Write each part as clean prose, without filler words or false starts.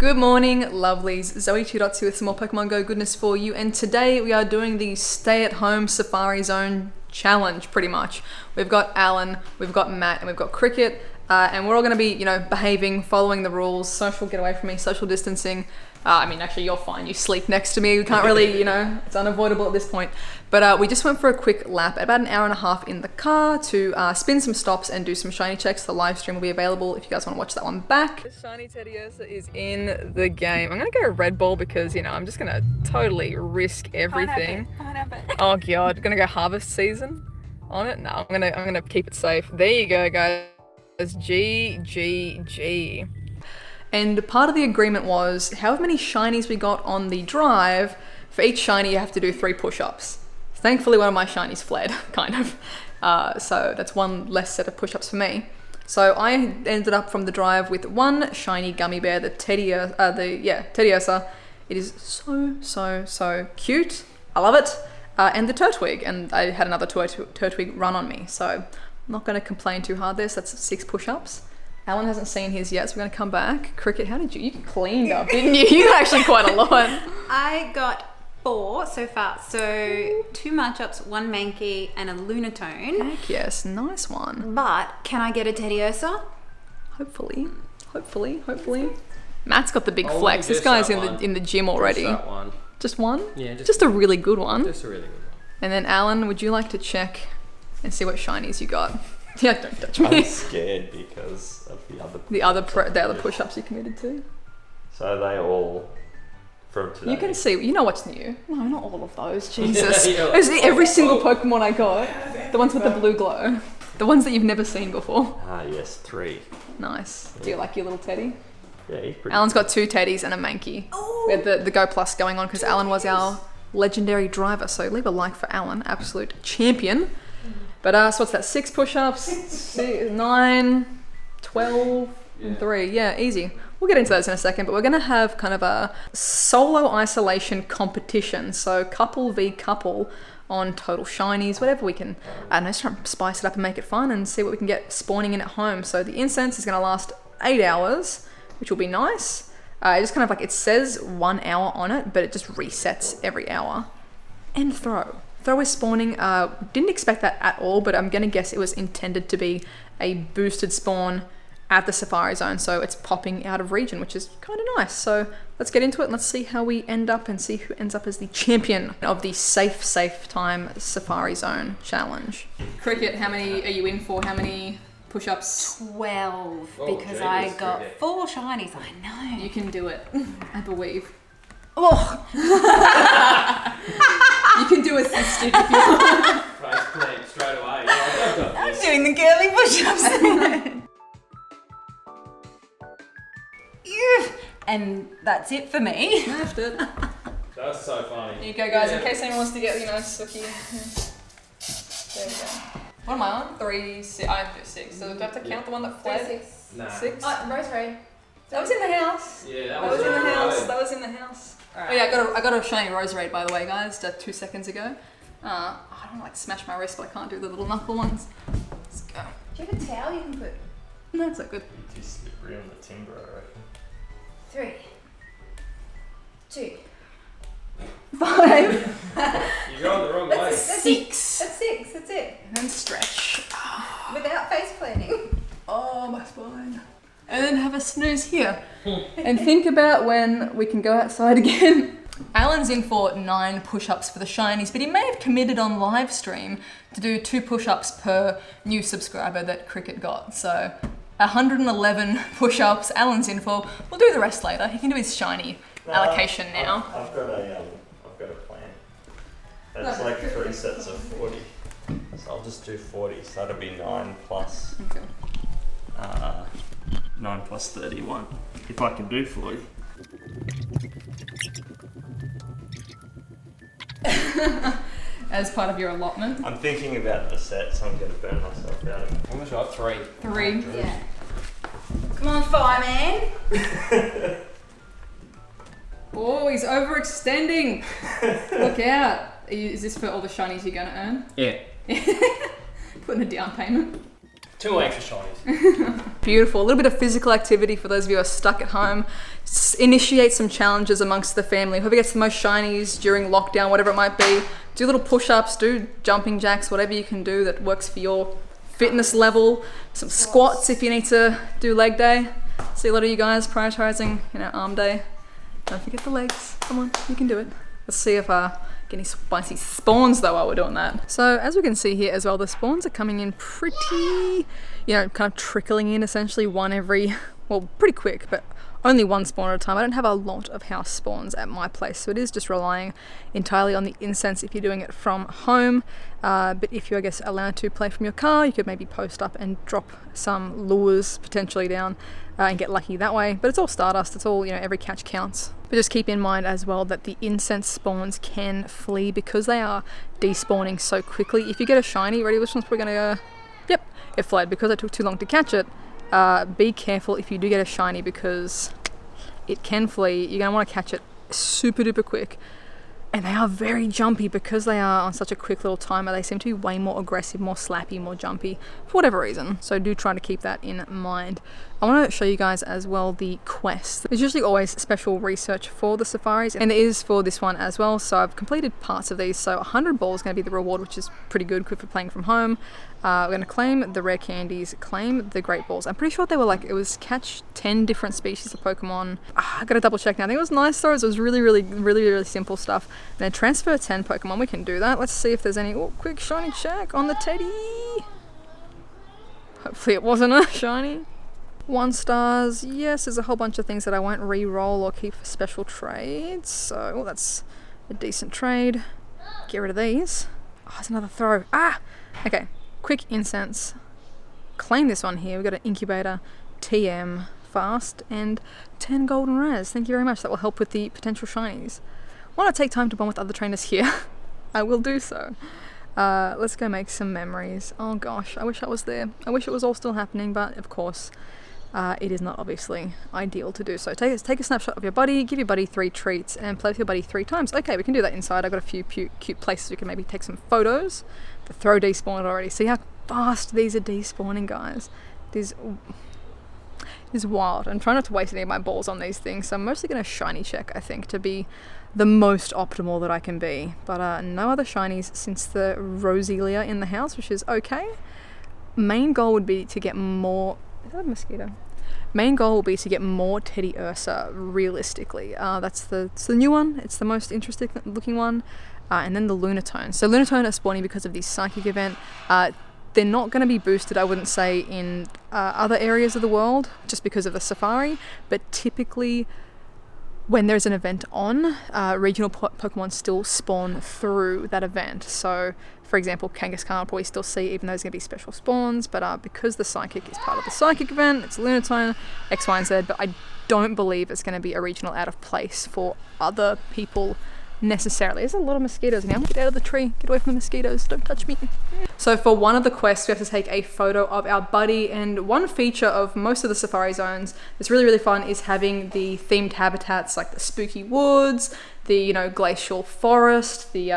Good morning, lovelies. ZoëTwoDots here with some more Pokemon Go goodness for you, and today we are doing the stay-at-home Safari Zone challenge, pretty much. We've got Alan, we've got Matt, and we've got Cricket, and we're all going to be, behaving, following the rules, social, get away from me, social distancing. Actually, you're fine. You sleep next to me. We can't really, it's unavoidable at this point. But we just went for a quick lap, about an hour and a half in the car to spin some stops and do some shiny checks. The live stream will be available if you guys want to watch that one back. The shiny TEDDIURSA is in the game. I'm going to go Red Ball because, I'm just going to totally risk everything. Oh, God. Going to go Harvest Season on it? No, I'm gonna keep it safe. There you go, guys. G. And part of the agreement was however many shinies we got on the drive, for each shiny you have to do 3 push-ups. Thankfully one of my shinies fled, kind of. So that's one less set of push-ups for me. So I ended up from the drive with 1 shiny gummy bear, the TEDDIURSA. It is so cute. I love it. And the Turtwig, and I had another Turtwig run on me. So I'm not gonna complain too hard there, so that's 6 push-ups. Alan hasn't seen his yet, so we're gonna come back. Cricket, how did you cleaned up, didn't you? You got actually quite a lot. I got 4 so far. So 2 Marchups, 1 Mankey, and a Lunatone. Heck yes, nice one. But can I get a TEDDIURSA? Hopefully. Matt's got the big flex. This guy's in the gym already. Just that one. Just one? Yeah, just a really good one. Just a really good one. And then Alan, would you like to check and see what shinies you got? Yeah, don't touch me. I'm scared because of the other push-ups you committed to. So they all from today. You can see, you know what's new. No, not all of those. Jesus. Every single Pokemon I got. The ones with the blue glow. The ones that you've never seen before. Ah, yes, 3. Nice. Do you like your little teddy? Yeah, he's pretty. Alan's got 2 teddies and a Mankey. Ooh. We had the Go Plus going on because Alan was our legendary driver. So leave a like for Alan, absolute champion. But so what's that? 6 push-ups, 9, 12, and 3. Yeah, easy. We'll get into those in a second, but we're gonna have kind of a solo isolation competition. So couple v couple on total shinies, whatever we can. Just try and spice it up and make it fun and see what we can get spawning in at home. So the incense is gonna last 8 hours, which will be nice. It just kind of it says 1 hour on it, but it just resets every hour. And throw. Throw is spawning. Didn't expect that at all, but I'm gonna guess it was intended to be a boosted spawn at the Safari Zone, so it's popping out of region, which is kind of nice. So let's get into it and let's see how we end up and see who ends up as the champion of the safe time Safari Zone challenge. Cricket, how many are you in for? How many push-ups? 12, Oh, because Jesus, I got Cricket. 4 shinies. I know. You can do it. I believe. Oh. You can do assisted if you want. Price plant straight away. Yeah, I'm doing the girly push-ups. And that's it for me. Smashed it. That's so funny. Here you go, guys, in Yeah. case anyone wants to get, Suki. There we go. What am I on? 3, 6. I have to do 6. So do I have to count the one that fled? Nah. 6? Rosemary. That was in the house. Yeah, That was in the alright. house. That was in the house. Right. Oh yeah, I got a shiny Roserade, by the way, guys, 2 seconds ago. I don't like smash my wrist, but I can't do the little knuckle ones. Let's go. Do you have a towel you can put? No, it's not good. You're too slippery on the timber, I reckon. 3, 2. 5. You're going the wrong way. 6. That's 6. That's it. And then stretch. Without face planting. Oh, my spine. And then have a snooze here. And think about when we can go outside again. Alan's in for 9 push-ups for the shinies, but he may have committed on live stream to do 2 push-ups per new subscriber that Cricket got. So 111 push-ups Alan's in for. We'll do the rest later. He can do his shiny allocation now. I've got a plan. That's like 3 sets of 40. So I'll just do 40. So that'll be 9 plus Okay. 9 plus 31. If I can do 40. As part of your allotment. I'm thinking about the sets. I'm going to burn myself out. How much I got? 3. 3. Yeah. Come on, fireman. Oh, he's overextending. Look out. Is this for all the shinies you're going to earn? Yeah. Putting a down payment. 2 extra shinies. Beautiful. A little bit of physical activity for those of you who are stuck at home. Initiate some challenges amongst the family. Whoever gets the most shinies during lockdown, whatever it might be, do little push-ups, do jumping jacks, whatever you can do that works for your fitness level. Some squats if you need to do leg day. See a lot of you guys prioritizing, arm day. Don't forget the legs. Come on, you can do it. Let's see if get any spicy spawns though while we're doing that. So as we can see here as well, the spawns are coming in pretty, kind of trickling in essentially one every, well, pretty quick, but only one spawn at a time. I don't have a lot of house spawns at my place, so it is just relying entirely on the incense if you're doing it from home. But if you're, I guess, allowed to play from your car, you could maybe post up and drop some lures potentially down and get lucky that way. But it's all Stardust, it's all, every catch counts. But just keep in mind as well that the incense spawns can flee because they are despawning so quickly. If you get a shiny, ready, which one's probably gonna go? Yep, it fled because it took too long to catch it. Be careful if you do get a shiny because it can flee. You're going to want to catch it super duper quick. And they are very jumpy because they are on such a quick little timer. They seem to be way more aggressive, more slappy, more jumpy for whatever reason. So do try to keep that in mind. I want to show you guys as well the quest. There's usually always special research for the safaris, and there is for this one as well. So I've completed parts of these. So 100 balls is going to be the reward, which is pretty good for playing from home. We're going to claim the rare candies, claim the great balls. I'm pretty sure they were it was catch 10 different species of Pokemon. I got to double check now. I think it was nice though. It was really simple stuff. And then transfer 10 Pokemon. We can do that. Let's see if there's any. Oh, quick shiny check on the Teddy. Hopefully it wasn't a shiny. 1 stars. Yes, there's a whole bunch of things that I won't re-roll or keep for special trades. So that's a decent trade. Get rid of these. Oh, there's another throw. Okay. Quick incense. Claim this one here. We've got an incubator, TM, fast, and 10 golden rares. Thank you very much. That will help with the potential shinies. Want to take time to bond with other trainers here? I will do so. Let's go make some memories. Oh gosh, I wish I was there. I wish it was all still happening, but of course, it is not obviously ideal to do so. Take a snapshot of your buddy, give your buddy 3 treats, and play with your buddy 3 times. Okay, we can do that inside. I've got a few cute places we can maybe take some photos. The throw despawned already. See how fast these are despawning, guys. This is wild. I'm trying not to waste any of my balls on these things, so I'm mostly going to shiny check, I think, to be the most optimal that I can be. But no other shinies since the Roselia in the house, which is okay. Main goal would be to get more... Is that a mosquito? Main goal will be to get more TEDDIURSA realistically. It's the new one. It's the most interesting looking one. And then the Lunatone. So Lunatone are spawning because of the psychic event. They're not going to be boosted, I wouldn't say, in other areas of the world, just because of the safari. But typically, when there's an event on, regional Pokemon still spawn through that event. So, for example, Kangaskhan will probably still see, even though there's going to be special spawns. But because the psychic is part of the psychic event, it's Lunatone, X, Y, and Z. But I don't believe it's going to be a regional out of place for other people necessarily. There's a lot of mosquitoes now. Get out of the tree. Get away from the mosquitoes. Don't touch me. So for one of the quests, we have to take a photo of our buddy, and one feature of most of the safari zones that's really fun is having the themed habitats like the spooky woods, the glacial forest, the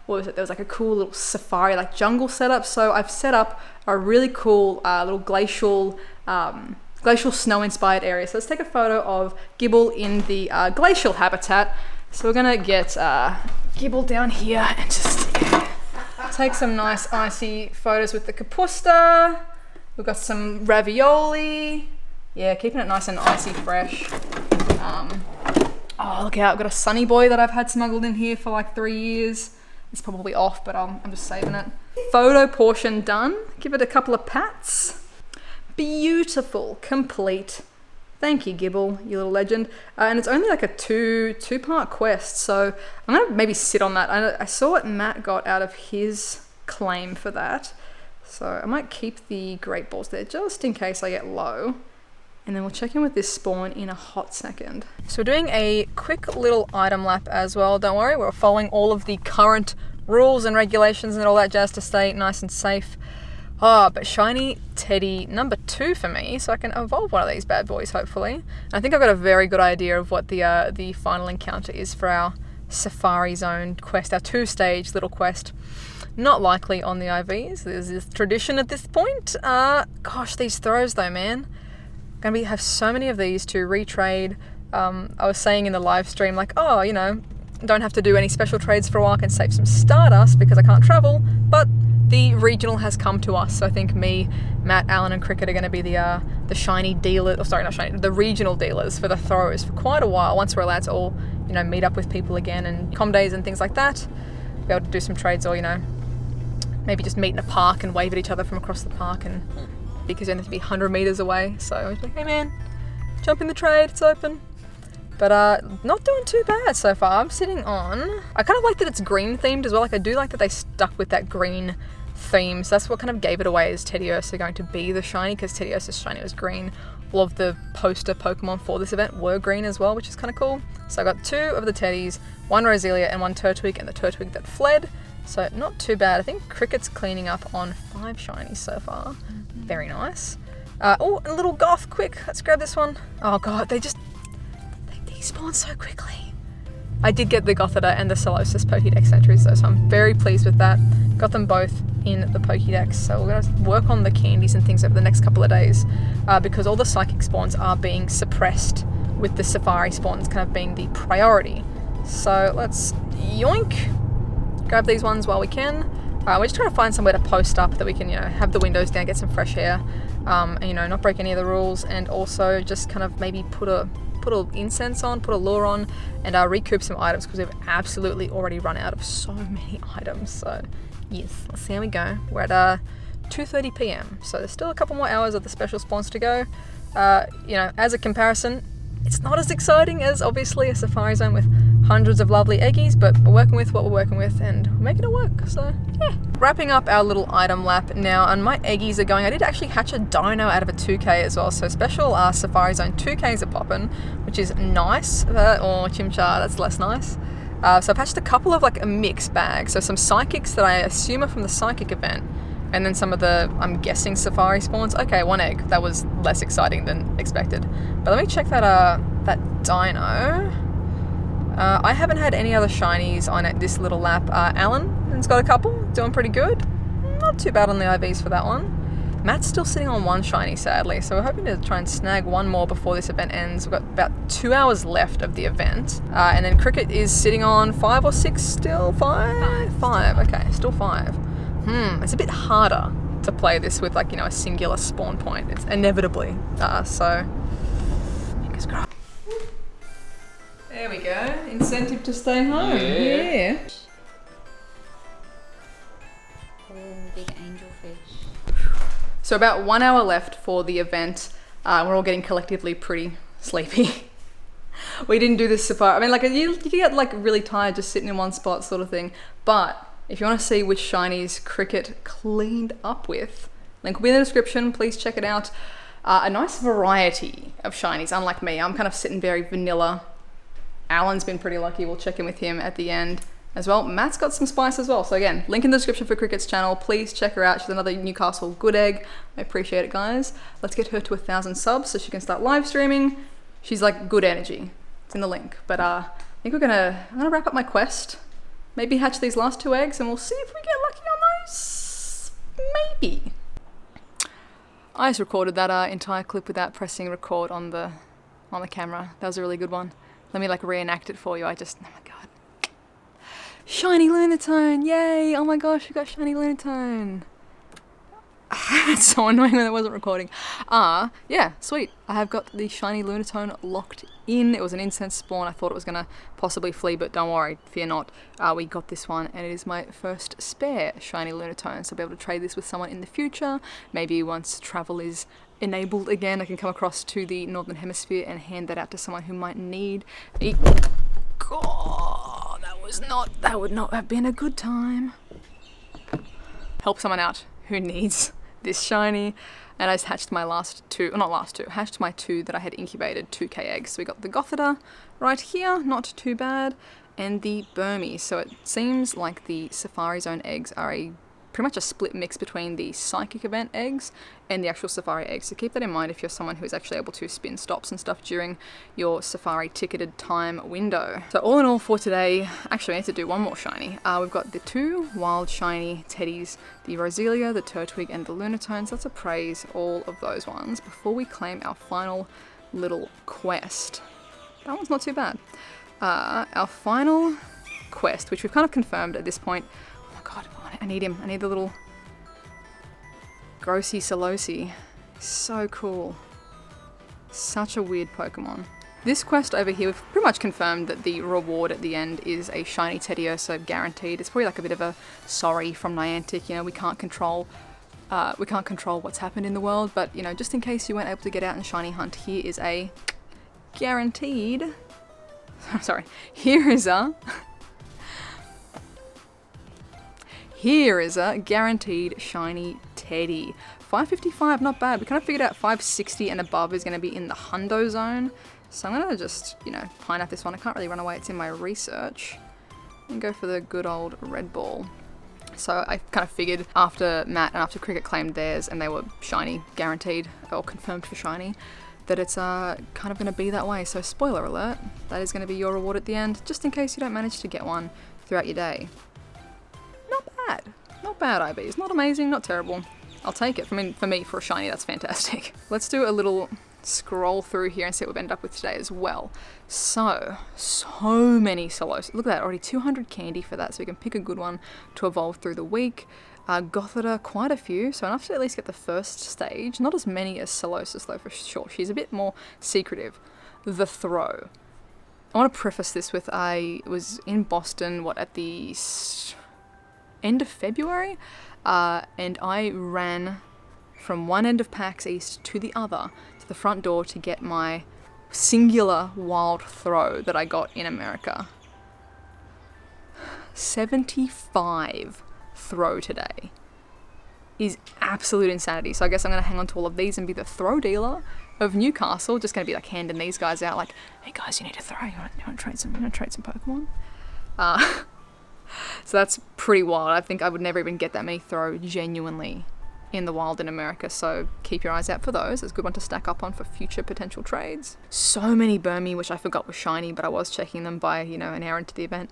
what was it? There was like a cool little safari like jungle setup. So I've set up a really cool little glacial snow inspired area. So let's take a photo of Gibble in the glacial habitat. So we're gonna get Gibble down here and just take some nice icy photos with the Kapusta. We've got some ravioli. Yeah, keeping it nice and icy fresh. Oh, look out, I've got a Sunny Boy that I've had smuggled in here for like 3 years. It's probably off, but I'm just saving it. Photo portion done. Give it a couple of pats. Beautiful, complete. Thank you, Gibble, you little legend. And it's only like a two-part quest, so I'm gonna maybe sit on that. I saw what Matt got out of his claim for that, so I might keep the great balls there just in case I get low. And then we'll check in with this spawn in a hot second. So we're doing a quick little item lap as well. Don't worry, we're following all of the current rules and regulations and all that jazz to stay nice and safe. But shiny Teddy number 2 for me, so I can evolve one of these bad boys hopefully. And I think I've got a very good idea of what the final encounter is for our Safari Zone quest, our 2-stage little quest. Not likely on the IVs. There's this tradition at this point. Gosh, these throws though, man. Gonna have so many of these to retrade. I was saying in the live stream, like, oh, you know, don't have to do any special trades for a while, I can save some Stardust because I can't travel, but the regional has come to us. So I think me, Matt, Alan and Cricket are going to be the shiny dealer, oh, sorry, not shiny, the regional dealers for the throws for quite a while, once we're allowed to all, you know, meet up with people again and com days and things like that. Be able to do some trades, or, you know, maybe just meet in a park and wave at each other from across the park, and because you only have to be 100 meters away. So I was like, hey man, jump in the trade, it's open. But not doing too bad so far. I'm sitting on, I kind of like that it's green themed as well. Like I do like that they stuck with that green theme. So that's what kind of gave it away, is TEDDIURSA going to be the shiny, because TEDDIURSA's shiny was green. All of the poster Pokemon for this event were green as well, which is kind of cool. So I got 2 of the Teddies, 1 Roselia and 1 Turtwig, and the Turtwig that fled. So not too bad. I think Cricket's cleaning up on 5 shinies so far. Very nice. Oh, a little goth, quick. Let's grab this one. Oh god, they spawn so quickly. I did get the Gothita and the Solosis Pokédex entries though, so I'm very pleased with that. Got them both in the Pokédex, so we're going to work on the candies and things over the next couple of days, because all the Psychic spawns are being suppressed, with the Safari spawns kind of being the priority. So let's yoink, grab these ones while we can. We're just trying to find somewhere to post up that we can, you know, have the windows down, get some fresh air, and, you know, not break any of the rules, and also just kind of maybe put a incense on, put a lure on, and recoup some items, because we've absolutely already run out of so many items. So yes, let's see how we go. We're at 2:30 p.m, so there's still a couple more hours of the special spawns to go. You know, as a comparison, it's not as exciting as obviously a Safari Zone with hundreds of lovely eggies, but we're working with what we're working with and we're making it work, so yeah. Wrapping up our little item lap now, and my eggies are going. I did actually hatch a dino out of a 2k as well, so special Safari Zone 2ks are popping, which is nice. Oh, Chimchar, that's less nice. So I've hatched a couple of like a mixed bag, so some Psychics that I assume are from the Psychic event, and then some of the, I'm guessing, Safari spawns. Okay, 1 egg. That was less exciting than expected. But let me check that dino. I haven't had any other shinies on this little lap. Alan has got a couple, doing pretty good. Not too bad on the IVs for that one. Matt's still sitting on 1 shiny, sadly, so we're hoping to try and snag 1 more before this event ends. We've got about 2 hours left of the event. And then Cricket is sitting on 5 or 6 still? 5? 5, okay, still 5. It's a bit harder to play this with, like, you know, a singular spawn point. It's inevitably, so fingers crossed. There we go. Incentive to stay home. Yeah. Oh, big angelfish. So about 1 hour left for the event. We're all getting collectively pretty sleepy. We didn't do this safari. I mean, like, you get like really tired just sitting in one spot sort of thing. But if you want to see which shinies Cricket cleaned up with, link will be in the description. Please check it out. A nice variety of shinies, unlike me. I'm kind of sitting very vanilla. Alan's been pretty lucky. We'll check in with him at the end as well. Matt's got some spice as well. So again, link in the description for Cricket's channel. Please check her out. She's another Newcastle good egg. I appreciate it, guys. Let's get her to 1,000 subs so she can start live streaming. She's like good energy. It's in the link. But I think I'm gonna wrap up my quest. Maybe hatch these last 2 eggs and we'll see if we get lucky on those. Maybe. I just recorded that entire clip without pressing record on the camera. That was a really good one. Let me like reenact it for you. Oh my god. Shiny Lunatone, yay! Oh my gosh, we got shiny Lunatone. It's so annoying when it wasn't recording. Yeah, sweet. I have got the shiny Lunatone locked in. It was an incense spawn. I thought it was gonna possibly flee, but don't worry, fear not. We got this one, and it is my first spare shiny Lunatone, so I'll be able to trade this with someone in the future. Maybe once travel is enabled again, I can come across to the Northern Hemisphere and hand that out to someone who might need it. God, that would not have been a good time. Help someone out who needs this shiny. And I just hatched my hatched my 2 that I had incubated 2k eggs. So we got the Gothita right here, not too bad, and the Burmy. So it seems like the Safari Zone eggs are a pretty much a split mix between the psychic event eggs and the actual safari eggs. So keep that in mind if you're someone who is actually able to spin stops and stuff during your safari ticketed time window. So all in all for today, actually I need to do one more shiny. We've got the 2 wild shiny teddies, the Roselia, the Turtwig and the Lunatone. So let's appraise all of those ones before we claim our final little quest. That one's not too bad. Our final quest, which we've kind of confirmed at this point. Oh my god, I need him. I need the little Grossy Solosi. So cool. Such a weird Pokemon. This quest over here, we've pretty much confirmed that the reward at the end is a shiny TEDDIURSA guaranteed. It's probably like a bit of a sorry from Niantic, you know, we can't control what's happened in the world, but you know, just in case you weren't able to get out and shiny hunt, here is a guaranteed, I'm sorry, here is a guaranteed shiny Teddy. 555, not bad. We kind of figured out 560 and above is going to be in the hundo zone. So I'm going to just, you know, pine up this one. I can't really run away. It's in my research. And go for the good old red ball. So I kind of figured after Matt and after Cricket claimed theirs and they were shiny, guaranteed, or confirmed for shiny, that it's kind of going to be that way. So spoiler alert, that is going to be your reward at the end, just in case you don't manage to get one throughout your day. Not bad, IBs. Not amazing, not terrible. I'll take it. I mean, for me, for a shiny, that's fantastic. Let's do a little scroll through here and see what we've ended up with today as well. So many solos. Look at that, already 200 candy for that, so we can pick a good one to evolve through the week. Gothita, quite a few, so enough to at least get the first stage. Not as many as Solosis though, for sure. She's a bit more secretive. The Throw. I want to preface this with I was in Boston, at the end of February, and I ran from one end of PAX East to the other, to the front door, to get my singular wild throw that I got in America. 75 throw today is absolute insanity. So I guess I'm going to hang on to all of these and be the throw dealer of Newcastle. Just going to be like handing these guys out like, hey guys, you need a throw. You want to trade some Pokemon? So that's pretty wild. I think I would never even get that many throw genuinely in the wild in America, so keep your eyes out for those. It's a good one to stack up on for future potential trades. So many Burmy, which I forgot was shiny, but I was checking them by, you know, an hour into the event.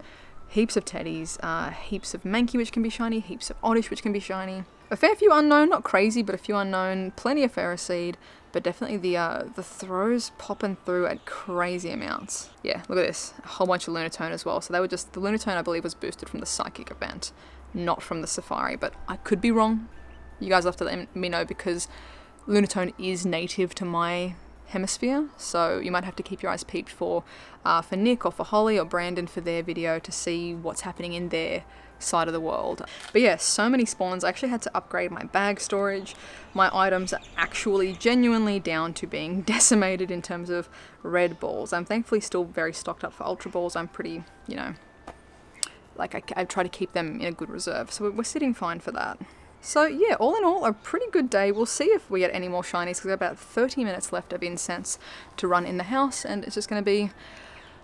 Heaps of Teddies, heaps of Mankey, which can be shiny, heaps of Oddish, which can be shiny. A fair few unknown, not crazy, but a few unknown. Plenty of Ferroseed, but definitely the throws popping through at crazy amounts. Yeah, look at this. A whole bunch of Lunatone as well. So they were just, the Lunatone I believe was boosted from the Psychic event, not from the Safari, but I could be wrong. You guys have to let me know because Lunatone is native to my hemisphere, so you might have to keep your eyes peeled for Nick or for Holly or Brandon for their video to see what's happening in their side of the world. But yeah, so many spawns. I actually had to upgrade my bag storage. My items are actually genuinely down to being decimated in terms of red balls. I'm thankfully still very stocked up for ultra balls. I'm pretty, you know, like I try to keep them in a good reserve, so we're sitting fine for that. So yeah, all in all, a pretty good day. We'll see if we get any more shinies, because we've got about 30 minutes left of incense to run in the house, and it's just going to be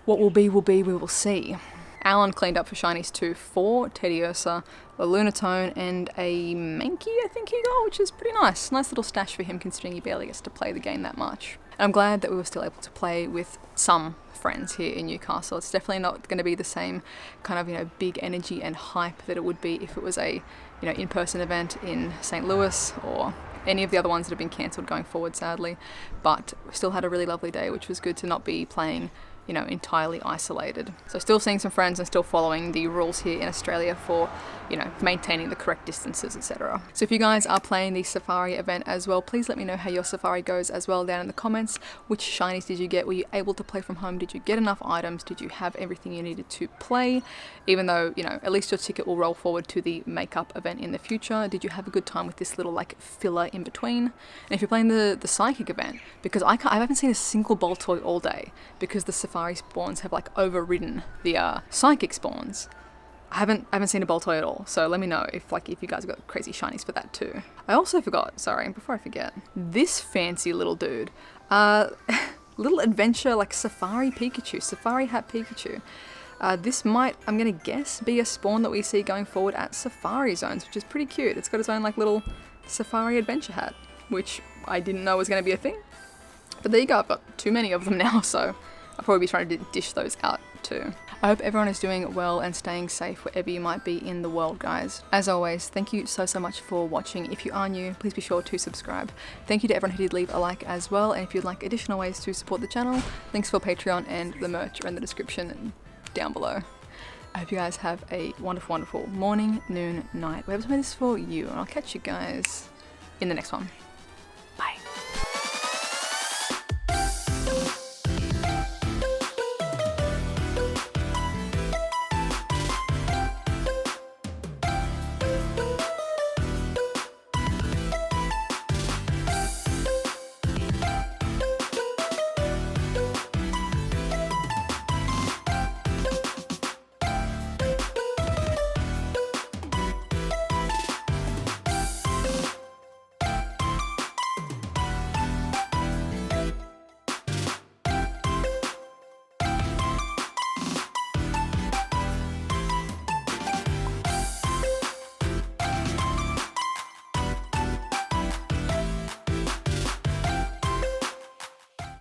what will be, we will see. Alan cleaned up for shinies too, 4 TEDDIURSA, a Lunatone, and a Mankey, I think he got, which is pretty nice. Nice little stash for him, considering he barely gets to play the game that much. And I'm glad that we were still able to play with some friends here in Newcastle. It's definitely not going to be the same kind of, you know, big energy and hype that it would be if it was a, you know, in-person event in St. Louis or any of the other ones that have been cancelled going forward, sadly. But we still had a really lovely day, which was good to not be playing, you know, entirely isolated. So still seeing some friends and still following the rules here in Australia for, you know, maintaining the correct distances, etc. So if you guys are playing the Safari event as well, please let me know how your Safari goes as well down in the comments. Which shinies did you get? Were you able to play from home? Did you get enough items? Did you have everything you needed to play? Even though, you know, at least your ticket will roll forward to the makeup event in the future. Did you have a good time with this little like filler in between? And if you're playing the Psychic event, because I haven't seen a single Boltoy all day because the Safari spawns have like overridden the Psychic spawns. I haven't seen a Boltoy at all, so let me know if you guys got crazy shinies for that too. I also forgot, sorry, before I forget, this fancy little dude, little adventure like Safari Pikachu, Safari Hat Pikachu. This might, I'm gonna guess, be a spawn that we see going forward at Safari Zones, which is pretty cute. It's got its own like little safari adventure hat, which I didn't know was gonna be a thing. But there you go, I've got too many of them now, so I'll probably be trying to dish those out too. I hope everyone is doing well and staying safe wherever you might be in the world, guys. As always, thank you so much for watching. If you are new, please be sure to subscribe. Thank you to everyone who did leave a like as well, and if you'd like additional ways to support the channel, links for Patreon and the merch are in the description down below. I hope you guys have a wonderful, wonderful morning, noon, night, whatever time it is for you, and I'll catch you guys in the next one.